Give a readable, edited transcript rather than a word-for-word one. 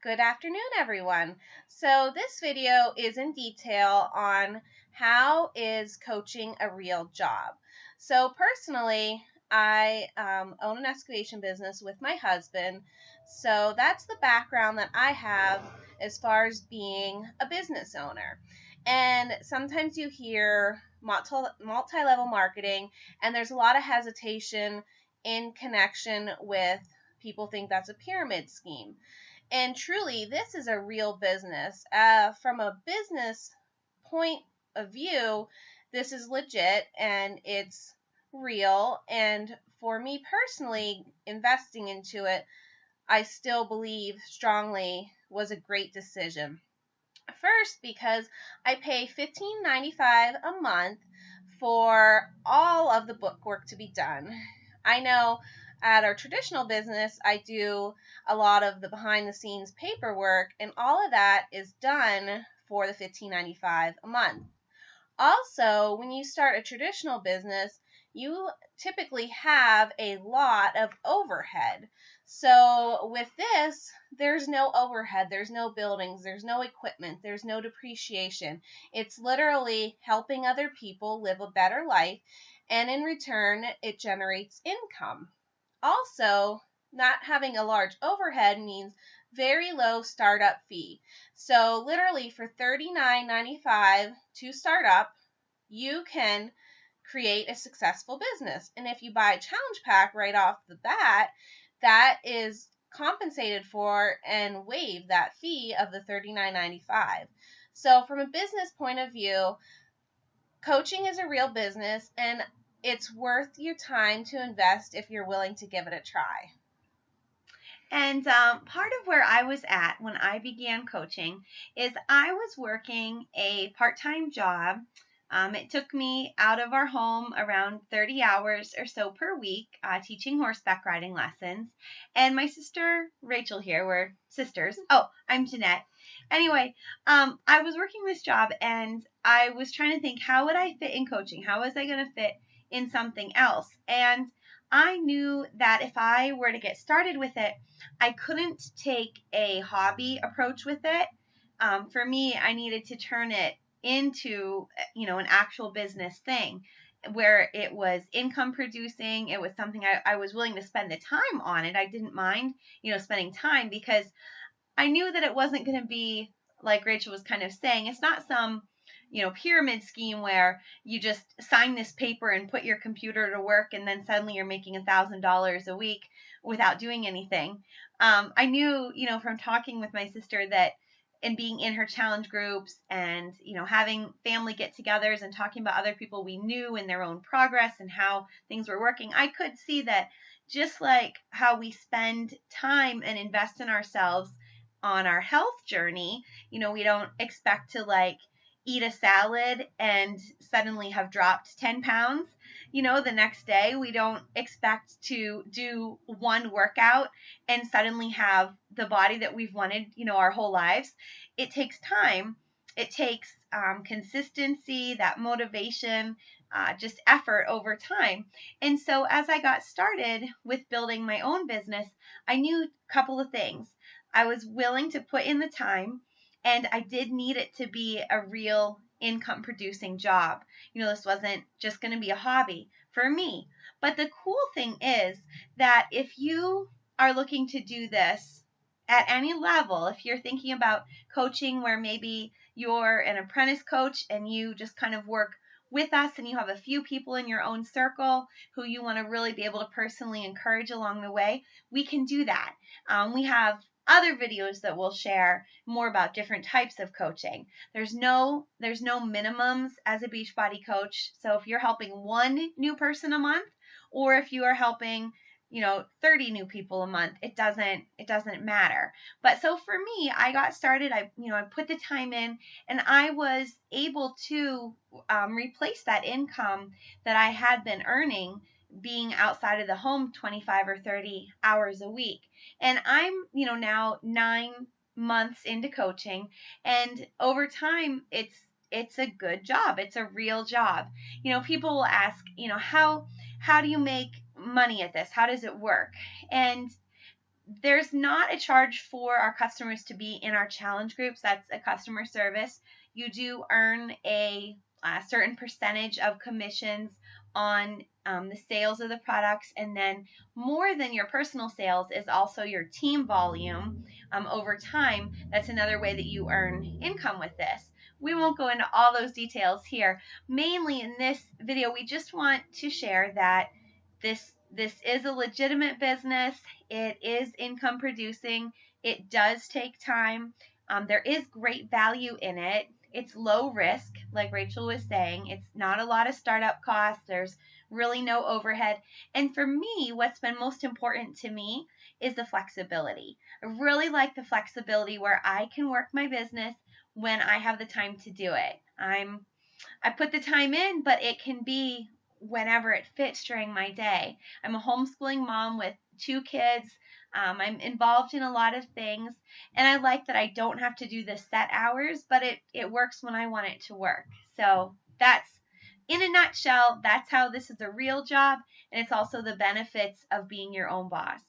Good afternoon, everyone. So this video is in detail on how is coaching a real job. So personally, I own an excavation business with my husband. So that's the background that I have as far as being a business owner. And sometimes you hear multi-level marketing, and there's a lot of hesitation in connection with people think that's a pyramid scheme. And truly, this is a real business. From a business point of view, this is legit and it's real. And for me personally, investing into it, I still believe strongly was a great decision. First, because I pay $15.95 a month for all of the book work to be done. I know at our traditional business, I do a lot of the behind the scenes paperwork, and all of that is done for the $15.95 a month. Also, when you start a traditional business, you typically have a lot of overhead. So with this, there's no overhead, there's no buildings, there's no equipment, there's no depreciation. It's literally helping other people live a better life, and in return, it generates income. Also, not having a large overhead means very low startup fee. So literally for $39.95 to start up, you can create a successful business. And if you buy a challenge pack right off the bat, that is compensated for and waive that fee of the $39.95. So from a business point of view, coaching is a real business, and it's worth your time to invest if you're willing to give it a try. And part of where I was at when I began coaching is I was working a part-time job. It took me out of our home around 30 hours or so per week, teaching horseback riding lessons. And my sister Rachel here, we're sisters. Oh, I'm Jeanette. Anyway, I was working this job and I was trying to think, how would I fit in coaching? How was I going to fit in something else? And I knew that if I were to get started with it, I couldn't take a hobby approach with it. For me, I needed to turn it into, an actual business thing where it was income producing. It was something I was willing to spend the time on it. I didn't mind, spending time, because I knew that it wasn't going to be like Rachel was kind of saying. It's not some pyramid scheme where you just sign this paper and put your computer to work and then suddenly you're making $1,000 a week without doing anything. I knew, from talking with my sister that, and being in her challenge groups and, having family get-togethers and talking about other people we knew and their own progress and how things were working, I could see that just like how we spend time and invest in ourselves on our health journey, we don't expect to eat a salad and suddenly have dropped 10 pounds, the next day. We don't expect to do one workout and suddenly have the body that we've wanted, our whole lives. It takes time. It takes consistency, that motivation, just effort over time. And so as I got started with building my own business, I knew a couple of things. I was willing to put in the time, and I did need it to be a real income producing job. This wasn't just going to be a hobby for me. But the cool thing is that if you are looking to do this at any level, if you're thinking about coaching where maybe you're an apprentice coach and you just kind of work with us and you have a few people in your own circle who you want to really be able to personally encourage along the way, we can do that. We have other videos that we'll share more about different types of coaching. There's no minimums as a Beachbody coach. So if you're helping one new person a month, or if you are helping 30 new people a month, it doesn't matter. But so for me, I got started, I put the time in, and I was able to replace that income that I had been earning being outside of the home 25 or 30 hours a week. And I'm, now 9 months into coaching, and over time it's a good job. It's a real job. People will ask, how do you make money at this? How does it work? And there's not a charge for our customers to be in our challenge groups. That's a customer service. You do earn a certain percentage of commissions on the sales of the products, and then more than your personal sales is also your team volume over time. That's another way that you earn income with this. We won't go into all those details here. Mainly in this video, we just want to share that this is a legitimate business. It is income producing. It does take time. There is great value in it. It's low risk, like Rachel was saying. It's not a lot of startup costs. There's really no overhead. And for me, what's been most important to me is the flexibility. I really like the flexibility where I can work my business when I have the time to do it. I put the time in, but it can be whenever it fits during my day. I'm a homeschooling mom with 2 kids. I'm involved in a lot of things, and I like that I don't have to do the set hours, but it works when I want it to work. So that's, in a nutshell, that's how this is a real job, and it's also the benefits of being your own boss.